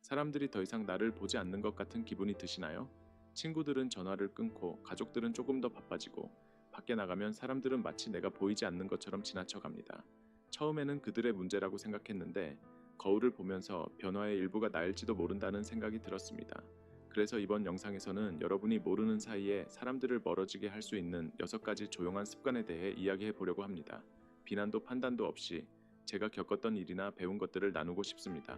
사람들이 더 이상 나를 보지 않는 것 같은 기분이 드시나요? 친구들은 전화를 끊고 가족들은 조금 더 바빠지고 밖에 나가면 사람들은 마치 내가 보이지 않는 것처럼 지나쳐 갑니다. 처음에는 그들의 문제라고 생각했는데 거울을 보면서 변화의 일부가 나일지도 모른다는 생각이 들었습니다. 그래서 이번 영상에서는 여러분이 모르는 사이에 사람들을 멀어지게 할 수 있는 6가지 조용한 습관에 대해 이야기해 보려고 합니다. 비난도 판단도 없이 제가 겪었던 일이나 배운 것들을 나누고 싶습니다.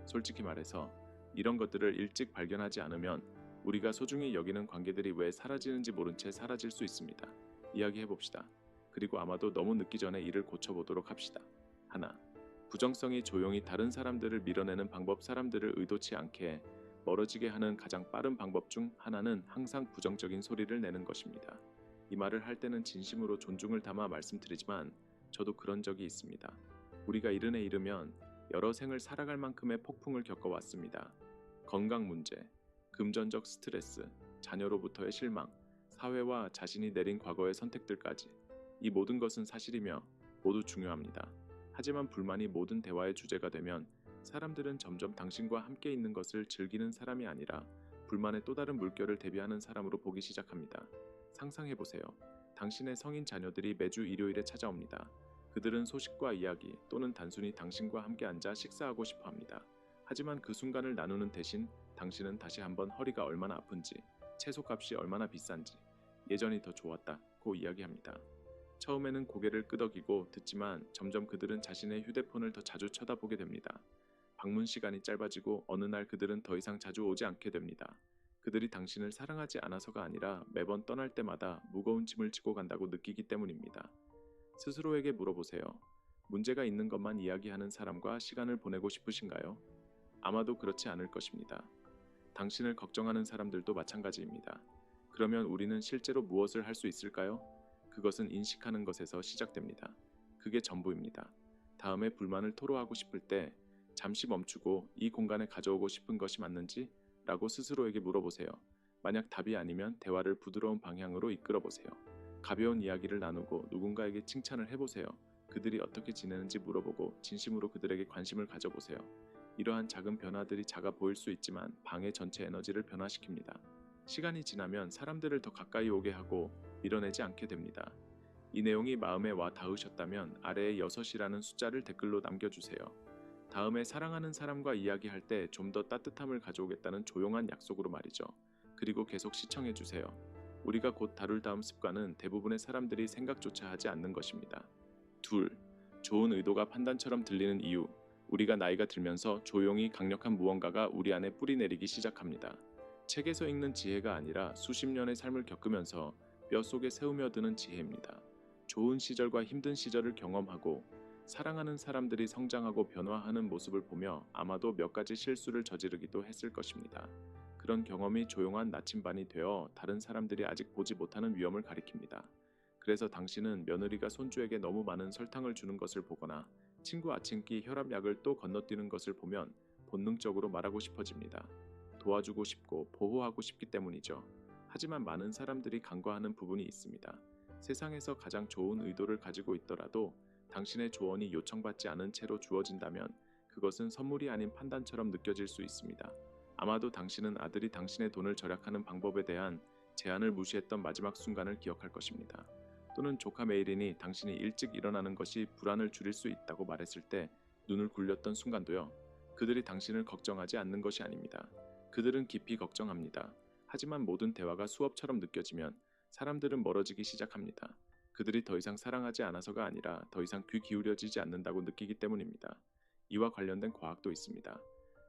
솔직히 말해서 이런 것들을 일찍 발견하지 않으면 우리가 소중히 여기는 관계들이 왜 사라지는지 모른 채 사라질 수 있습니다. 이야기해 봅시다. 그리고 아마도 너무 늦기 전에 이를 고쳐보도록 합시다. 하나, 부정성이 조용히 다른 사람들을 밀어내는 방법. 사람들을 의도치 않게 멀어지게 하는 가장 빠른 방법 중 하나는 항상 부정적인 소리를 내는 것입니다. 이 말을 할 때는 진심으로 존중을 담아 말씀드리지만 저도 그런 적이 있습니다. 우리가 이른에 이르면 여러 생을 살아갈 만큼의 폭풍을 겪어왔습니다. 건강 문제, 금전적 스트레스, 자녀로부터의 실망, 사회와 자신이 내린 과거의 선택들까지. 이 모든 것은 사실이며 모두 중요합니다. 하지만 불만이 모든 대화의 주제가 되면 사람들은 점점 당신과 함께 있는 것을 즐기는 사람이 아니라 불만의 또 다른 물결을 대비하는 사람으로 보기 시작합니다. 상상해보세요. 당신의 성인 자녀들이 매주 일요일에 찾아옵니다. 그들은 소식과 이야기 또는 단순히 당신과 함께 앉아 식사하고 싶어 합니다. 하지만 그 순간을 나누는 대신 당신은 다시 한번 허리가 얼마나 아픈지, 채소값이 얼마나 비싼지, 예전이 더 좋았다고 이야기합니다. 처음에는 고개를 끄덕이고 듣지만 점점 그들은 자신의 휴대폰을 더 자주 쳐다보게 됩니다. 방문 시간이 짧아지고 어느 날 그들은 더 이상 자주 오지 않게 됩니다. 그들이 당신을 사랑하지 않아서가 아니라 매번 떠날 때마다 무거운 짐을 지고 간다고 느끼기 때문입니다. 스스로에게 물어보세요. 문제가 있는 것만 이야기하는 사람과 시간을 보내고 싶으신가요? 아마도 그렇지 않을 것입니다. 당신을 걱정하는 사람들도 마찬가지입니다. 그러면 우리는 실제로 무엇을 할 수 있을까요? 그것은 인식하는 것에서 시작됩니다. 그게 전부입니다. 다음에 불만을 토로하고 싶을 때 잠시 멈추고 이 공간에 가져오고 싶은 것이 맞는지? 라고 스스로에게 물어보세요. 만약 답이 아니면 대화를 부드러운 방향으로 이끌어 보세요. 가벼운 이야기를 나누고 누군가에게 칭찬을 해보세요. 그들이 어떻게 지내는지 물어보고 진심으로 그들에게 관심을 가져보세요. 이러한 작은 변화들이 작아 보일 수 있지만 방의 전체 에너지를 변화시킵니다. 시간이 지나면 사람들을 더 가까이 오게 하고 밀어내지 않게 됩니다. 이 내용이 마음에 와 닿으셨다면 아래에 6이라는 숫자를 댓글로 남겨주세요. 다음에 사랑하는 사람과 이야기할 때 좀 더 따뜻함을 가져오겠다는 조용한 약속으로 말이죠. 그리고 계속 시청해주세요. 우리가 곧 다룰 다음 습관은 대부분의 사람들이 생각조차 하지 않는 것입니다. 둘, 좋은 의도가 판단처럼 들리는 이유. 우리가 나이가 들면서 조용히 강력한 무언가가 우리 안에 뿌리내리기 시작합니다. 책에서 읽는 지혜가 아니라 수십 년의 삶을 겪으면서 뼛속에 새우며드는 지혜입니다. 좋은 시절과 힘든 시절을 경험하고 사랑하는 사람들이 성장하고 변화하는 모습을 보며 아마도 몇 가지 실수를 저지르기도 했을 것입니다. 그런 경험이 조용한 나침반이 되어 다른 사람들이 아직 보지 못하는 위험을 가리킵니다. 그래서 당신은 며느리가 손주에게 너무 많은 설탕을 주는 것을 보거나 친구 아침기 혈압약을 또 건너뛰는 것을 보면 본능적으로 말하고 싶어집니다. 도와주고 싶고 보호하고 싶기 때문이죠. 하지만 많은 사람들이 간과하는 부분이 있습니다. 세상에서 가장 좋은 의도를 가지고 있더라도 당신의 조언이 요청받지 않은 채로 주어진다면 그것은 선물이 아닌 판단처럼 느껴질 수 있습니다. 아마도 당신은 아들이 당신의 돈을 절약하는 방법에 대한 제안을 무시했던 마지막 순간을 기억할 것입니다. 또는 조카 메이린이 당신이 일찍 일어나는 것이 불안을 줄일 수 있다고 말했을 때 눈을 굴렸던 순간도요. 그들이 당신을 걱정하지 않는 것이 아닙니다. 그들은 깊이 걱정합니다. 하지만 모든 대화가 수업처럼 느껴지면 사람들은 멀어지기 시작합니다. 그들이 더 이상 사랑하지 않아서가 아니라 더 이상 귀 기울여지지 않는다고 느끼기 때문입니다. 이와 관련된 과학도 있습니다.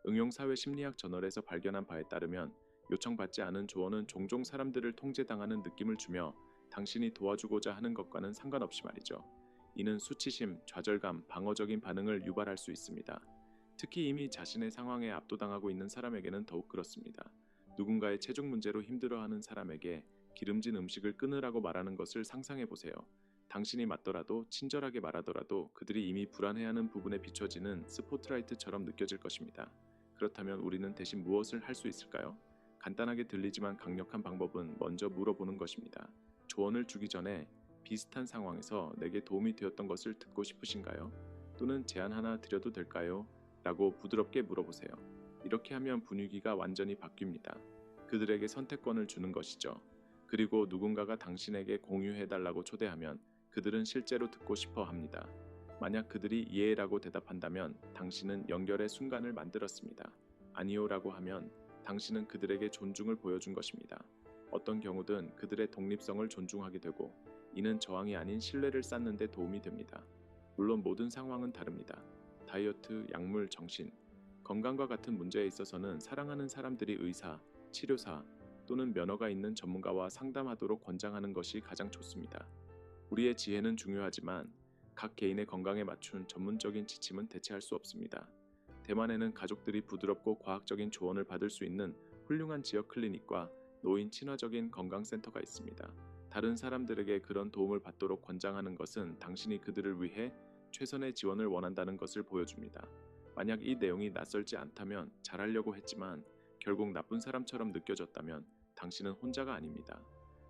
응용사회 심리학 저널에서 발견한 바에 따르면 요청받지 않은 조언은 종종 사람들을 통제당하는 느낌을 주며 당신이 도와주고자 하는 것과는 상관없이 말이죠. 이는 수치심, 좌절감, 방어적인 반응을 유발할 수 있습니다. 특히 이미 자신의 상황에 압도당하고 있는 사람에게는 더욱 그렇습니다. 누군가의 체중 문제로 힘들어하는 사람에게 기름진 음식을 끊으라고 말하는 것을 상상해 보세요. 당신이 맞더라도 친절하게 말하더라도 그들이 이미 불안해하는 부분에 비춰지는 스포트라이트처럼 느껴질 것입니다. 그렇다면 우리는 대신 무엇을 할 수 있을까요? 간단하게 들리지만 강력한 방법은 먼저 물어보는 것입니다. 조언을 주기 전에 비슷한 상황에서 내게 도움이 되었던 것을 듣고 싶으신가요? 또는 제안 하나 드려도 될까요? 라고 부드럽게 물어보세요. 이렇게 하면 분위기가 완전히 바뀝니다. 그들에게 선택권을 주는 것이죠. 그리고 누군가가 당신에게 공유해달라고 초대하면 그들은 실제로 듣고 싶어 합니다. 만약 그들이 이해라고 대답한다면 당신은 연결의 순간을 만들었습니다. 아니요라고 하면 당신은 그들에게 존중을 보여준 것입니다. 어떤 경우든 그들의 독립성을 존중하게 되고 이는 저항이 아닌 신뢰를 쌓는 데 도움이 됩니다. 물론 모든 상황은 다릅니다. 다이어트, 약물, 정신, 건강과 같은 문제에 있어서는 사랑하는 사람들이 의사, 치료사 또는 면허가 있는 전문가와 상담하도록 권장하는 것이 가장 좋습니다. 우리의 지혜는 중요하지만 각 개인의 건강에 맞춘 전문적인 지침은 대체할 수 없습니다. 대만에는 가족들이 부드럽고 과학적인 조언을 받을 수 있는 훌륭한 지역 클리닉과 노인 친화적인 건강센터가 있습니다. 다른 사람들에게 그런 도움을 받도록 권장하는 것은 당신이 그들을 위해 최선의 지원을 원한다는 것을 보여줍니다. 만약 이 내용이 낯설지 않다면 잘하려고 했지만 결국 나쁜 사람처럼 느껴졌다면 당신은 혼자가 아닙니다.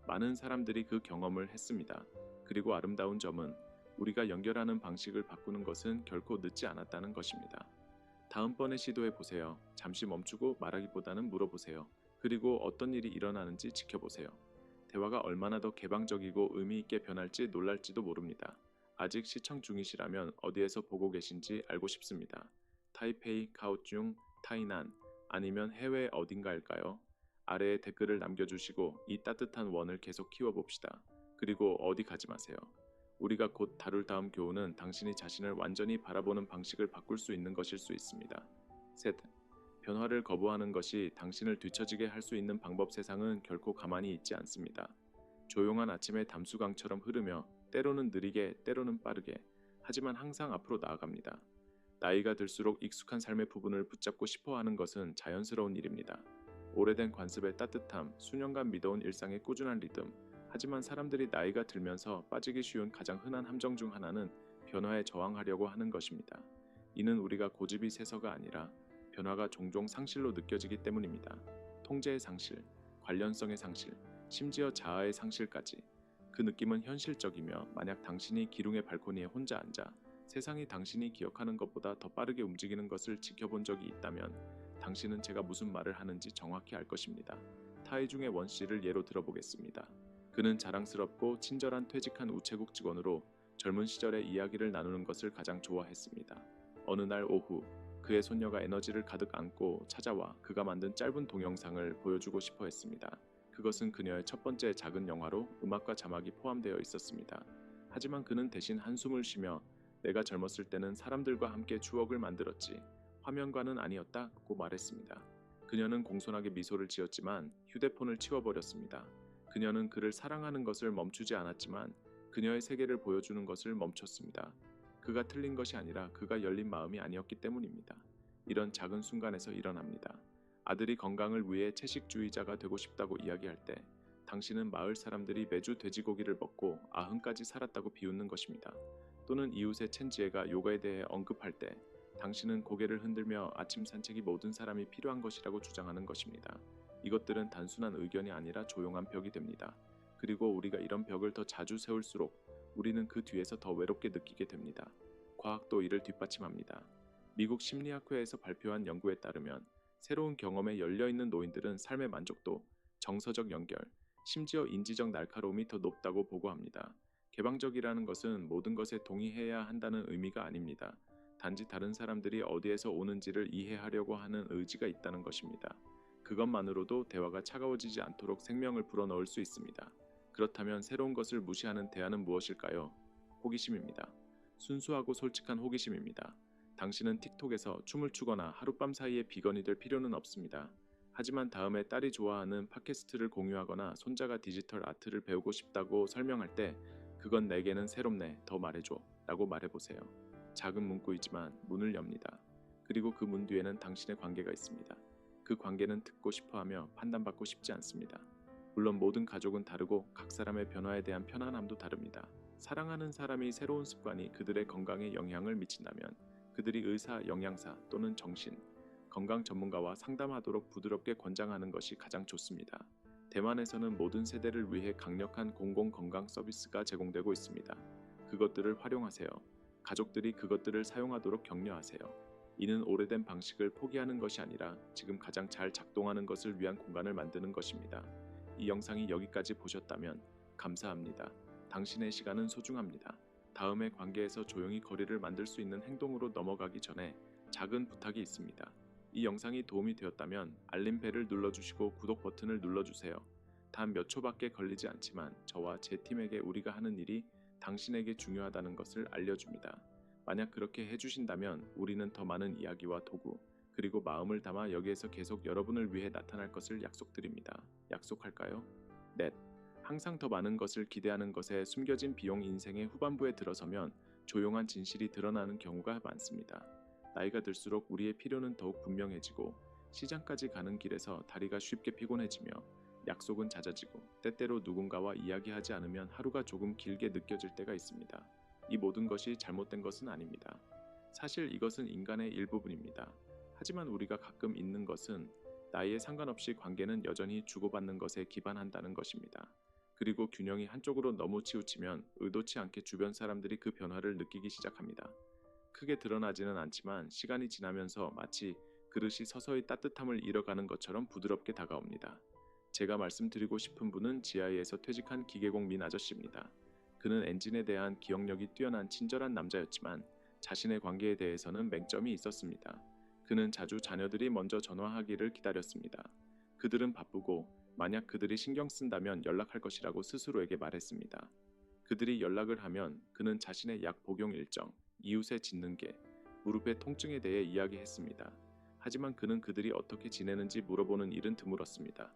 많은 사람들이 그 경험을 했습니다. 그리고 아름다운 점은 우리가 연결하는 방식을 바꾸는 것은 결코 늦지 않았다는 것입니다. 다음번에 시도해 보세요. 잠시 멈추고 말하기보다는 물어보세요. 그리고 어떤 일이 일어나는지 지켜보세요. 대화가 얼마나 더 개방적이고 의미 있게 변할지 놀랄지도 모릅니다. 아직 시청 중이시라면 어디에서 보고 계신지 알고 싶습니다. 타이페이, 카오슝, 타이난 아니면 해외 어딘가일까요? 아래에 댓글을 남겨주시고 이 따뜻한 원을 계속 키워봅시다. 그리고 어디 가지 마세요. 우리가 곧 다룰 다음 교훈은 당신이 자신을 완전히 바라보는 방식을 바꿀 수 있는 것일 수 있습니다. 셋. 변화를 거부하는 것이 당신을 뒤처지게 할 수 있는 방법. 세상은 결코 가만히 있지 않습니다. 조용한 아침의 담수강처럼 흐르며 때로는 느리게 때로는 빠르게 하지만 항상 앞으로 나아갑니다. 나이가 들수록 익숙한 삶의 부분을 붙잡고 싶어하는 것은 자연스러운 일입니다. 오래된 관습의 따뜻함, 수년간 믿어온 일상의 꾸준한 리듬. 하지만 사람들이 나이가 들면서 빠지기 쉬운 가장 흔한 함정 중 하나는 변화에 저항하려고 하는 것입니다. 이는 우리가 고집이 세서가 아니라 변화가 종종 상실로 느껴지기 때문입니다. 통제의 상실, 관련성의 상실, 심지어 자아의 상실까지. 그 느낌은 현실적이며 만약 당신이 기둥의 발코니에 혼자 앉아 세상이 당신이 기억하는 것보다 더 빠르게 움직이는 것을 지켜본 적이 있다면 당신은 제가 무슨 말을 하는지 정확히 알 것입니다. 타이중의 원씨를 예로 들어보겠습니다. 그는 자랑스럽고 친절한 퇴직한 우체국 직원으로 젊은 시절의 이야기를 나누는 것을 가장 좋아했습니다. 어느 날 오후 그의 손녀가 에너지를 가득 안고 찾아와 그가 만든 짧은 동영상을 보여주고 싶어 했습니다. 그것은 그녀의 첫 번째 작은 영화로 음악과 자막이 포함되어 있었습니다. 하지만 그는 대신 한숨을 쉬며 내가 젊었을 때는 사람들과 함께 추억을 만들었지 화면과는 아니었다고 말했습니다. 그녀는 공손하게 미소를 지었지만 휴대폰을 치워버렸습니다. 그녀는 그를 사랑하는 것을 멈추지 않았지만 그녀의 세계를 보여주는 것을 멈췄습니다. 그가 틀린 것이 아니라 그가 열린 마음이 아니었기 때문입니다. 이런 작은 순간에서 일어납니다. 아들이 건강을 위해 채식주의자가 되고 싶다고 이야기할 때 당신은 마을 사람들이 매주 돼지고기를 먹고 아흔까지 살았다고 비웃는 것입니다. 또는 이웃의 첸지에가 요가에 대해 언급할 때 당신은 고개를 흔들며 아침 산책이 모든 사람이 필요한 것이라고 주장하는 것입니다. 이것들은 단순한 의견이 아니라 조용한 벽이 됩니다. 그리고 우리가 이런 벽을 더 자주 세울수록 우리는 그 뒤에서 더 외롭게 느끼게 됩니다. 과학도 이를 뒷받침합니다. 미국 심리학회에서 발표한 연구에 따르면 새로운 경험에 열려있는 노인들은 삶의 만족도, 정서적 연결, 심지어 인지적 날카로움이 더 높다고 보고합니다. 개방적이라는 것은 모든 것에 동의해야 한다는 의미가 아닙니다. 단지 다른 사람들이 어디에서 오는지를 이해하려고 하는 의지가 있다는 것입니다. 그것만으로도 대화가 차가워지지 않도록 생명을 불어넣을 수 있습니다. 그렇다면 새로운 것을 무시하는 대안은 무엇일까요? 호기심입니다. 순수하고 솔직한 호기심입니다. 당신은 틱톡에서 춤을 추거나 하룻밤 사이에 비건이 될 필요는 없습니다. 하지만 다음에 딸이 좋아하는 팟캐스트를 공유하거나 손자가 디지털 아트를 배우고 싶다고 설명할 때 그건 내게는 새롭네, 더 말해줘 라고 말해보세요. 작은 문구이지만 문을 엽니다. 그리고 그 문 뒤에는 당신의 관계가 있습니다. 그 관계는 듣고 싶어하며 판단받고 싶지 않습니다. 물론 모든 가족은 다르고 각 사람의 변화에 대한 편안함도 다릅니다. 사랑하는 사람이 새로운 습관이 그들의 건강에 영향을 미친다면 그들이 의사, 영양사 또는 정신, 건강 전문가와 상담하도록 부드럽게 권장하는 것이 가장 좋습니다. 대만에서는 모든 세대를 위해 강력한 공공 건강 서비스가 제공되고 있습니다. 그것들을 활용하세요. 가족들이 그것들을 사용하도록 격려하세요. 이는 오래된 방식을 포기하는 것이 아니라 지금 가장 잘 작동하는 것을 위한 공간을 만드는 것입니다. 이 영상이 여기까지 보셨다면 감사합니다. 당신의 시간은 소중합니다. 다음의 관계에서 조용히 거리를 만들 수 있는 행동으로 넘어가기 전에 작은 부탁이 있습니다. 이 영상이 도움이 되었다면 알림벨을 눌러주시고 구독 버튼을 눌러주세요. 단 몇 초밖에 걸리지 않지만 저와 제 팀에게 우리가 하는 일이 당신에게 중요하다는 것을 알려줍니다. 만약 그렇게 해주신다면 우리는 더 많은 이야기와 도구, 그리고 마음을 담아 여기에서 계속 여러분을 위해 나타날 것을 약속드립니다. 약속할까요? 넷. 항상 더 많은 것을 기대하는 것에 숨겨진 비용 인생의 후반부에 들어서면 조용한 진실이 드러나는 경우가 많습니다. 나이가 들수록 우리의 필요는 더욱 분명해지고 시장까지 가는 길에서 다리가 쉽게 피곤해지며 약속은 잦아지고 때때로 누군가와 이야기하지 않으면 하루가 조금 길게 느껴질 때가 있습니다. 이 모든 것이 잘못된 것은 아닙니다. 사실 이것은 인간의 일부분입니다. 하지만 우리가 가끔 잊는 것은 나이에 상관없이 관계는 여전히 주고받는 것에 기반한다는 것입니다. 그리고 균형이 한쪽으로 너무 치우치면 의도치 않게 주변 사람들이 그 변화를 느끼기 시작합니다. 크게 드러나지는 않지만 시간이 지나면서 마치 그릇이 서서히 따뜻함을 잃어가는 것처럼 부드럽게 다가옵니다. 제가 말씀드리고 싶은 분은 GI에서 퇴직한 기계공 민 아저씨입니다. 그는 엔진에 대한 기억력이 뛰어난 친절한 남자였지만 자신의 관계에 대해서는 맹점이 있었습니다. 그는 자주 자녀들이 먼저 전화하기를 기다렸습니다. 그들은 바쁘고 만약 그들이 신경 쓴다면 연락할 것이라고 스스로에게 말했습니다. 그들이 연락을 하면 그는 자신의 약 복용 일정, 이웃의 짖는 개, 무릎의 통증에 대해 이야기했습니다. 하지만 그는 그들이 어떻게 지내는지 물어보는 일은 드물었습니다.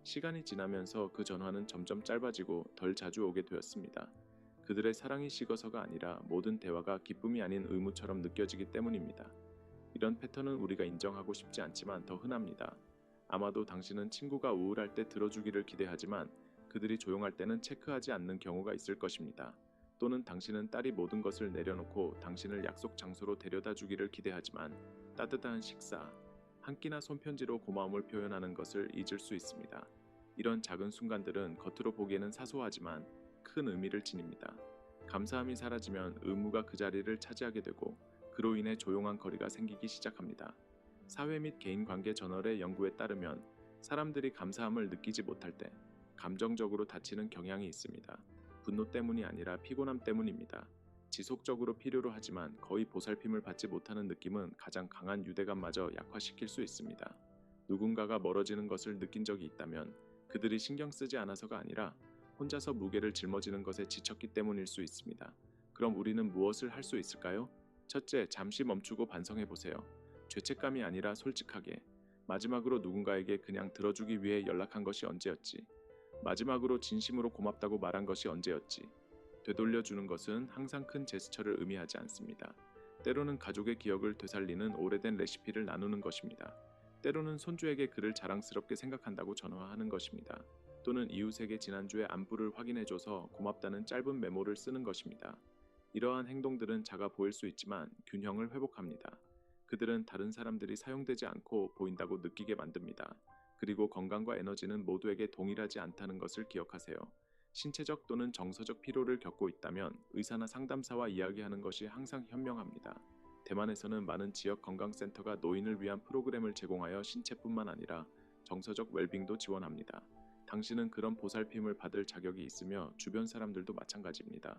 시간이 지나면서 그 전화는 점점 짧아지고 덜 자주 오게 되었습니다. 그들의 사랑이 식어서가 아니라 모든 대화가 기쁨이 아닌 의무처럼 느껴지기 때문입니다. 이런 패턴은 우리가 인정하고 싶지 않지만 더 흔합니다. 아마도 당신은 친구가 우울할 때 들어주기를 기대하지만 그들이 조용할 때는 체크하지 않는 경우가 있을 것입니다. 또는 당신은 딸이 모든 것을 내려놓고 당신을 약속 장소로 데려다 주기를 기대하지만 따뜻한 식사, 한 끼나 손편지로 고마움을 표현하는 것을 잊을 수 있습니다. 이런 작은 순간들은 겉으로 보기에는 사소하지만 큰 의미를 지닙니다. 감사함이 사라지면 의무가 그 자리를 차지하게 되고 그로 인해 조용한 거리가 생기기 시작합니다. 사회 및 개인 관계 저널의 연구에 따르면 사람들이 감사함을 느끼지 못할 때 감정적으로 다치는 경향이 있습니다. 분노 때문이 아니라 피곤함 때문입니다. 지속적으로 필요로 하지만 거의 보살핌을 받지 못하는 느낌은 가장 강한 유대감마저 약화시킬 수 있습니다. 누군가가 멀어지는 것을 느낀 적이 있다면 그들이 신경 쓰지 않아서가 아니라 혼자서 무게를 짊어지는 것에 지쳤기 때문일 수 있습니다. 그럼 우리는 무엇을 할 수 있을까요? 첫째, 잠시 멈추고 반성해 보세요. 죄책감이 아니라 솔직하게. 마지막으로 누군가에게 그냥 들어주기 위해 연락한 것이 언제였지? 마지막으로 진심으로 고맙다고 말한 것이 언제였지? 되돌려주는 것은 항상 큰 제스처를 의미하지 않습니다. 때로는 가족의 기억을 되살리는 오래된 레시피를 나누는 것입니다. 때로는 손주에게 그를 자랑스럽게 생각한다고 전화하는 것입니다. 또는 이웃에게 지난주의 안부를 확인해줘서 고맙다는 짧은 메모를 쓰는 것입니다. 이러한 행동들은 작아 보일 수 있지만 균형을 회복합니다. 그들은 다른 사람들이 사용되지 않고 보인다고 느끼게 만듭니다. 그리고 건강과 에너지는 모두에게 동일하지 않다는 것을 기억하세요. 신체적 또는 정서적 피로를 겪고 있다면 의사나 상담사와 이야기하는 것이 항상 현명합니다. 대만에서는 많은 지역 건강센터가 노인을 위한 프로그램을 제공하여 신체뿐만 아니라 정서적 웰빙도 지원합니다. 당신은 그런 보살핌을 받을 자격이 있으며 주변 사람들도 마찬가지입니다.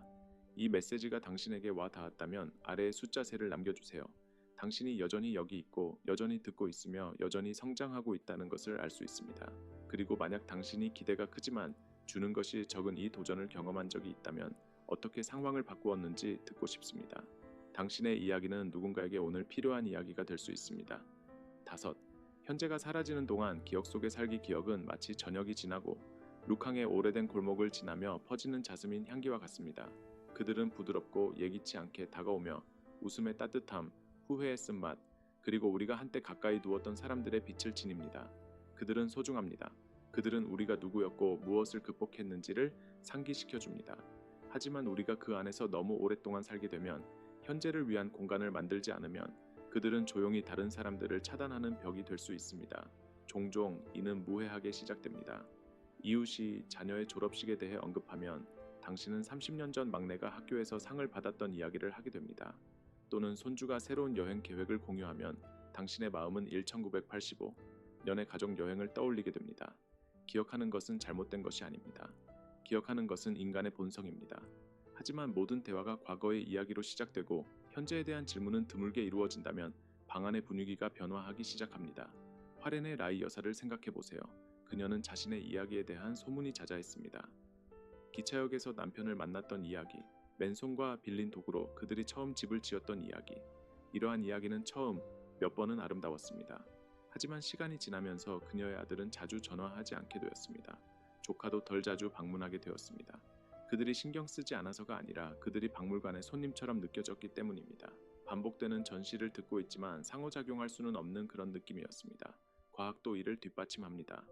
이 메시지가 당신에게 와 닿았다면 아래의 숫자 셋을 남겨주세요. 당신이 여전히 여기 있고 여전히 듣고 있으며 여전히 성장하고 있다는 것을 알 수 있습니다. 그리고 만약 당신이 기대가 크지만 주는 것이 적은 이 도전을 경험한 적이 있다면 어떻게 상황을 바꾸었는지 듣고 싶습니다. 당신의 이야기는 누군가에게 오늘 필요한 이야기가 될 수 있습니다. 다섯, 현재가 사라지는 동안 기억 속에 살기. 기억은 마치 저녁이 지나고 룩항의 오래된 골목을 지나며 퍼지는 자스민 향기와 같습니다. 그들은 부드럽고 예기치 않게 다가오며 웃음의 따뜻함, 후회의 쓴맛, 그리고 우리가 한때 가까이 두었던 사람들의 빛을 지닙니다. 그들은 소중합니다. 그들은 우리가 누구였고 무엇을 극복했는지를 상기시켜줍니다. 하지만 우리가 그 안에서 너무 오랫동안 살게 되면, 현재를 위한 공간을 만들지 않으면 그들은 조용히 다른 사람들을 차단하는 벽이 될 수 있습니다. 종종 이는 무해하게 시작됩니다. 이웃이 자녀의 졸업식에 대해 언급하면 당신은 30년 전 막내가 학교에서 상을 받았던 이야기를 하게 됩니다. 또는 손주가 새로운 여행 계획을 공유하면 당신의 마음은 1985년의 가족 여행을 떠올리게 됩니다. 기억하는 것은 잘못된 것이 아닙니다. 기억하는 것은 인간의 본성입니다. 하지만 모든 대화가 과거의 이야기로 시작되고 현재에 대한 질문은 드물게 이루어진다면 방 안의 분위기가 변화하기 시작합니다. 화렌의 라이 여사를 생각해 보세요. 그녀는 자신의 이야기에 대한 소문이 자자했습니다. 기차역에서 남편을 만났던 이야기, 맨손과 빌린 도구로 그들이 처음 집을 지었던 이야기. 이러한 이야기는 처음 몇 번은 아름다웠습니다. 하지만 시간이 지나면서 그녀의 아들은 자주 전화하지 않게 되었습니다. 조카도 덜 자주 방문하게 되었습니다. 그들이 신경 쓰지 않아서가 아니라 그들이 박물관의 손님처럼 느껴졌기 때문입니다. 반복되는 전시를 듣고 있지만 상호작용할 수는 없는 그런 느낌이었습니다. 과학도 이를 뒷받침합니다.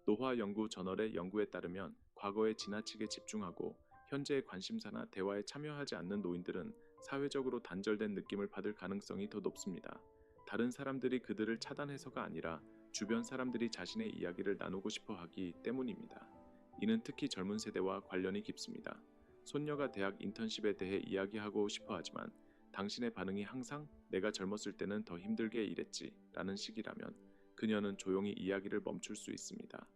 노화 연구 저널의 연구에 따르면 과거에 지나치게 집중하고 현재의 관심사나 대화에 참여하지 않는 노인들은 사회적으로 단절된 느낌을 받을 가능성이 더 높습니다. 다른 사람들이 그들을 차단해서가 아니라 주변 사람들이 자신의 이야기를 나누고 싶어 하기 때문입니다. 이는 특히 젊은 세대와 관련이 깊습니다. 손녀가 대학 인턴십에 대해 이야기하고 싶어 하지만 당신의 반응이 항상 내가 젊었을 때는 더 힘들게 일했지 라는 식이라면 그녀는 조용히 이야기를 멈출 수 있습니다.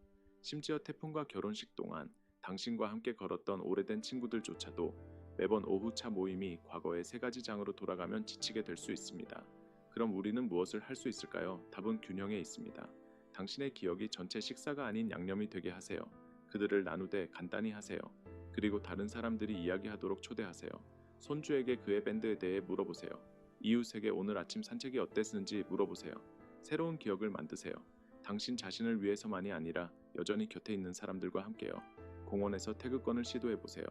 심지어 태풍과 결혼식 동안 당신과 함께 걸었던 오래된 친구들조차도 매번 오후차 모임이 과거의 세 가지 장으로 돌아가면 지치게 될 수 있습니다. 그럼 우리는 무엇을 할 수 있을까요? 답은 균형에 있습니다. 당신의 기억이 전체 식사가 아닌 양념이 되게 하세요. 그들을 나누되 간단히 하세요. 그리고 다른 사람들이 이야기하도록 초대하세요. 손주에게 그의 밴드에 대해 물어보세요. 이웃에게 오늘 아침 산책이 어땠는지 물어보세요. 새로운 기억을 만드세요. 당신 자신을 위해서만이 아니라 여전히 곁에 있는 사람들과 함께요. 공원에서 태극권을 시도해보세요.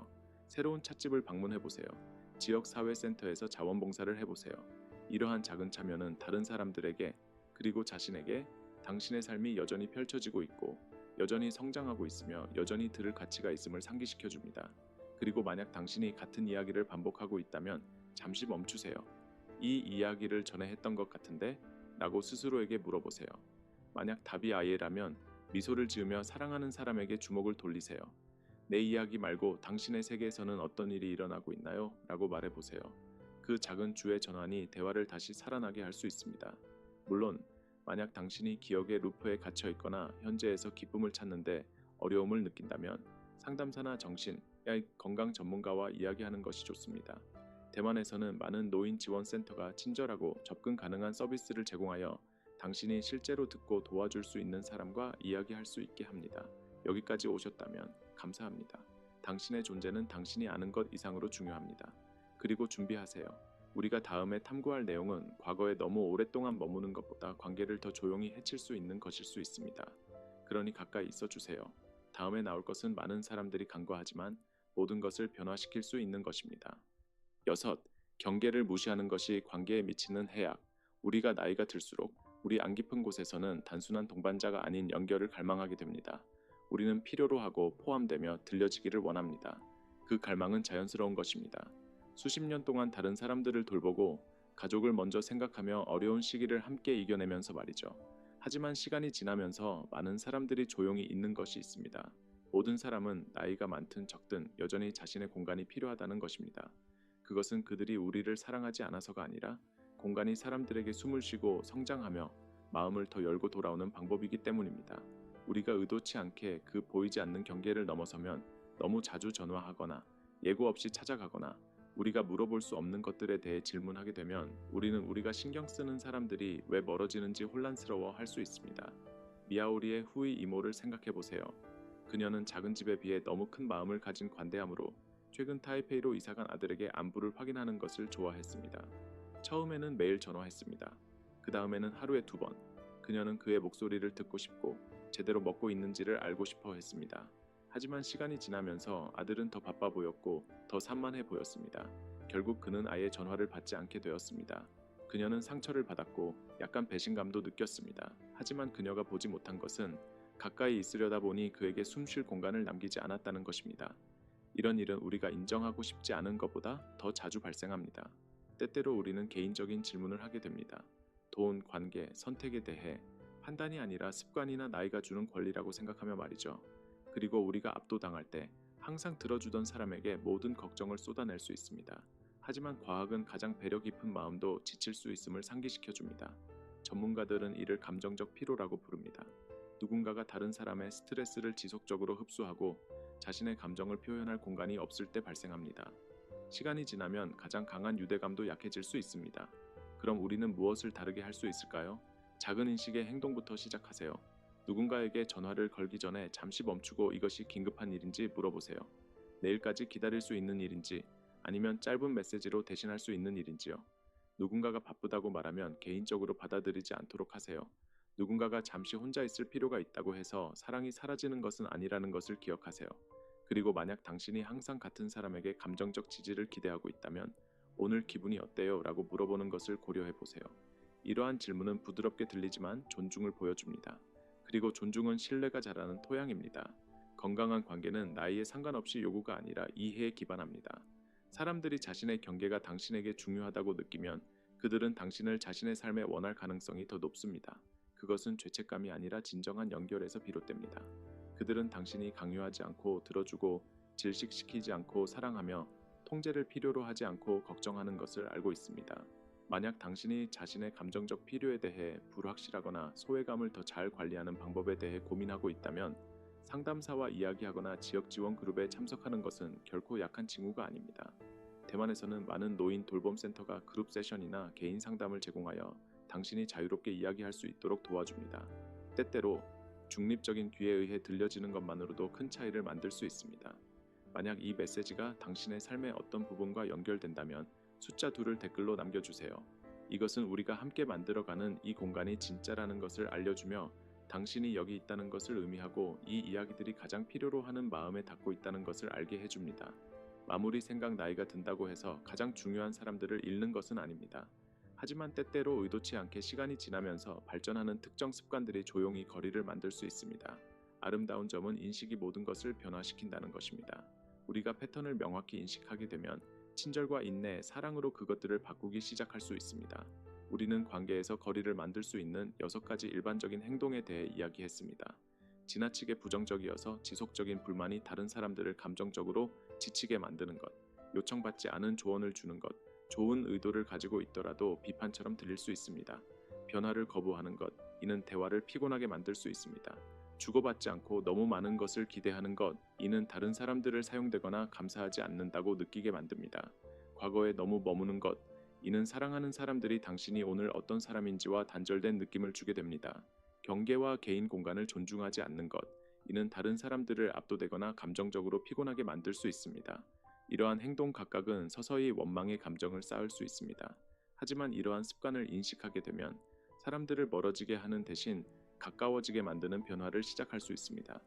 새로운 찻집을 방문해보세요. 지역사회센터에서 자원봉사를 해보세요. 이러한 작은 참여는 다른 사람들에게 그리고 자신에게 당신의 삶이 여전히 펼쳐지고 있고 여전히 성장하고 있으며 여전히 들을 가치가 있음을 상기시켜줍니다. 그리고 만약 당신이 같은 이야기를 반복하고 있다면 잠시 멈추세요. 이 이야기를 전에 했던 것 같은데? 라고 스스로에게 물어보세요. 만약 답이 아예라면 미소를 지으며 사랑하는 사람에게 주목을 돌리세요. 내 이야기 말고 당신의 세계에서는 어떤 일이 일어나고 있나요? 라고 말해보세요. 그 작은 주의 전환이 대화를 다시 살아나게 할 수 있습니다. 물론 만약 당신이 기억의 루프에 갇혀 있거나 현재에서 기쁨을 찾는데 어려움을 느낀다면 상담사나 정신, 건강 전문가와 이야기하는 것이 좋습니다. 대만에서는 많은 노인 지원 센터가 친절하고 접근 가능한 서비스를 제공하여 당신이 실제로 듣고 도와줄 수 있는 사람과 이야기할 수 있게 합니다. 여기까지 오셨다면 감사합니다. 당신의 존재는 당신이 아는 것 이상으로 중요합니다. 그리고 준비하세요. 우리가 다음에 탐구할 내용은 과거에 너무 오랫동안 머무는 것보다 관계를 더 조용히 해칠 수 있는 것일 수 있습니다. 그러니 가까이 있어 주세요. 다음에 나올 것은 많은 사람들이 간과하지만 모든 것을 변화시킬 수 있는 것입니다. 6. 경계를 무시하는 것이 관계에 미치는 해악. 우리가 나이가 들수록 우리 안 깊은 곳에서는 단순한 동반자가 아닌 연결을 갈망하게 됩니다. 우리는 필요로 하고 포함되며 들려지기를 원합니다. 그 갈망은 자연스러운 것입니다. 수십 년 동안 다른 사람들을 돌보고 가족을 먼저 생각하며 어려운 시기를 함께 이겨내면서 말이죠. 하지만 시간이 지나면서 많은 사람들이 조용히 있는 것이 있습니다. 모든 사람은 나이가 많든 적든 여전히 자신의 공간이 필요하다는 것입니다. 그것은 그들이 우리를 사랑하지 않아서가 아니라 공간이 사람들에게 숨을 쉬고 성장하며 마음을 더 열고 돌아오는 방법이기 때문입니다. 우리가 의도치 않게 그 보이지 않는 경계를 넘어서면 너무 자주 전화하거나 예고 없이 찾아가거나 우리가 물어볼 수 없는 것들에 대해 질문하게 되면 우리는 우리가 신경 쓰는 사람들이 왜 멀어지는지 혼란스러워 할 수 있습니다. 미야오리의 후이 이모를 생각해 보세요. 그녀는 작은 집에 비해 너무 큰 마음을 가진 관대함으로 최근 타이페이로 이사간 아들에게 안부를 확인하는 것을 좋아했습니다. 처음에는 매일 전화했습니다. 그 다음에는 하루에 2번. 그녀는 그의 목소리를 듣고 싶고 제대로 먹고 있는지를 알고 싶어 했습니다. 하지만 시간이 지나면서 아들은 더 바빠 보였고 더 산만해 보였습니다. 결국 그는 아예 전화를 받지 않게 되었습니다. 그녀는 상처를 받았고 약간 배신감도 느꼈습니다. 하지만 그녀가 보지 못한 것은 가까이 있으려다 보니 그에게 숨 쉴 공간을 남기지 않았다는 것입니다. 이런 일은 우리가 인정하고 싶지 않은 것보다 더 자주 발생합니다. 때때로 우리는 개인적인 질문을 하게 됩니다. 돈, 관계, 선택에 대해 판단이 아니라 습관이나 나이가 주는 권리라고 생각하며 말이죠. 그리고 우리가 압도당할 때 항상 들어주던 사람에게 모든 걱정을 쏟아낼 수 있습니다. 하지만 과학은 가장 배려 깊은 마음도 지칠 수 있음을 상기시켜줍니다. 전문가들은 이를 감정적 피로라고 부릅니다. 누군가가 다른 사람의 스트레스를 지속적으로 흡수하고 자신의 감정을 표현할 공간이 없을 때 발생합니다. 시간이 지나면 가장 강한 유대감도 약해질 수 있습니다. 그럼 우리는 무엇을 다르게 할 수 있을까요? 작은 인식의 행동부터 시작하세요. 누군가에게 전화를 걸기 전에 잠시 멈추고 이것이 긴급한 일인지 물어보세요. 내일까지 기다릴 수 있는 일인지, 아니면 짧은 메시지로 대신할 수 있는 일인지요. 누군가가 바쁘다고 말하면 개인적으로 받아들이지 않도록 하세요. 누군가가 잠시 혼자 있을 필요가 있다고 해서 사랑이 사라지는 것은 아니라는 것을 기억하세요. 그리고 만약 당신이 항상 같은 사람에게 감정적 지지를 기대하고 있다면 오늘 기분이 어때요? 라고 물어보는 것을 고려해 보세요. 이러한 질문은 부드럽게 들리지만 존중을 보여줍니다. 그리고 존중은 신뢰가 자라는 토양입니다. 건강한 관계는 나이에 상관없이 요구가 아니라 이해에 기반합니다. 사람들이 자신의 경계가 당신에게 중요하다고 느끼면 그들은 당신을 자신의 삶에 원할 가능성이 더 높습니다. 그것은 죄책감이 아니라 진정한 연결에서 비롯됩니다. 그들은 당신이 강요하지 않고 들어주고 질식시키지 않고 사랑하며 통제를 필요로 하지 않고 걱정하는 것을 알고 있습니다. 만약 당신이 자신의 감정적 필요에 대해 불확실하거나 소외감을 더 잘 관리하는 방법에 대해 고민하고 있다면 상담사와 이야기하거나 지역 지원 그룹에 참석하는 것은 결코 약한 징후가 아닙니다. 대만에서는 많은 노인 돌봄 센터가 그룹 세션이나 개인 상담을 제공하여 당신이 자유롭게 이야기할 수 있도록 도와줍니다. 때때로 중립적인 귀에 의해 들려지는 것만으로도 큰 차이를 만들 수 있습니다. 만약 이 메시지가 당신의 삶의 어떤 부분과 연결된다면 숫자 2를 댓글로 남겨주세요. 이것은 우리가 함께 만들어가는 이 공간이 진짜라는 것을 알려주며 당신이 여기 있다는 것을 의미하고 이 이야기들이 가장 필요로 하는 마음에 닿고 있다는 것을 알게 해줍니다. 마무리 생각 나이가 든다고 해서 가장 중요한 사람들을 잃는 것은 아닙니다. 하지만 때때로 의도치 않게 시간이 지나면서 발전하는 특정 습관들이 조용히 거리를 만들 수 있습니다. 아름다운 점은 인식이 모든 것을 변화시킨다는 것입니다. 우리가 패턴을 명확히 인식하게 되면 친절과 인내, 사랑으로 그것들을 바꾸기 시작할 수 있습니다. 우리는 관계에서 거리를 만들 수 있는 6가지 일반적인 행동에 대해 이야기했습니다. 지나치게 부정적이어서 지속적인 불만이 다른 사람들을 감정적으로 지치게 만드는 것, 요청받지 않은 조언을 주는 것, 좋은 의도를 가지고 있더라도 비판처럼 들릴 수 있습니다. 변화를 거부하는 것, 이는 대화를 피곤하게 만들 수 있습니다. 주고받지 않고 너무 많은 것을 기대하는 것, 이는 다른 사람들을 사용되거나 감사하지 않는다고 느끼게 만듭니다. 과거에 너무 머무는 것, 이는 사랑하는 사람들이 당신이 오늘 어떤 사람인지와 단절된 느낌을 주게 됩니다. 경계와 개인 공간을 존중하지 않는 것, 이는 다른 사람들을 압도되거나 감정적으로 피곤하게 만들 수 있습니다. 이러한 행동 각각은 서서히 원망의 감정을 쌓을 수 있습니다. 하지만 이러한 습관을 인식하게 되면 사람들을 멀어지게 하는 대신 가까워지게 만드는 변화를 시작할 수 있습니다.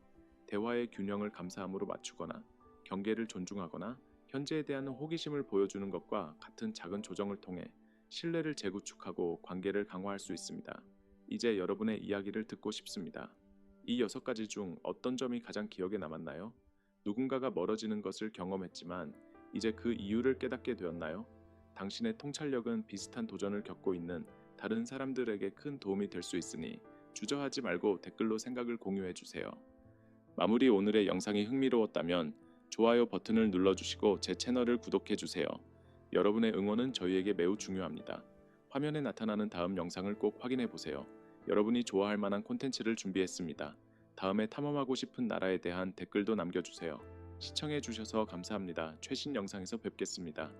대화의 균형을 감사함으로 맞추거나 경계를 존중하거나 현재에 대한 호기심을 보여주는 것과 같은 작은 조정을 통해 신뢰를 재구축하고 관계를 강화할 수 있습니다. 이제 여러분의 이야기를 듣고 싶습니다. 이 6가지 중 어떤 점이 가장 기억에 남았나요? 누군가가 멀어지는 것을 경험했지만 이제 그 이유를 깨닫게 되었나요? 당신의 통찰력은 비슷한 도전을 겪고 있는 다른 사람들에게 큰 도움이 될 수 있으니 주저하지 말고 댓글로 생각을 공유해 주세요. 마무리 오늘의 영상이 흥미로웠다면 좋아요 버튼을 눌러주시고 제 채널을 구독해 주세요. 여러분의 응원은 저희에게 매우 중요합니다. 화면에 나타나는 다음 영상을 꼭 확인해 보세요. 여러분이 좋아할 만한 콘텐츠를 준비했습니다. 다음에 탐험하고 싶은 나라에 대한 댓글도 남겨주세요. 시청해 주셔서 감사합니다. 최신 영상에서 뵙겠습니다.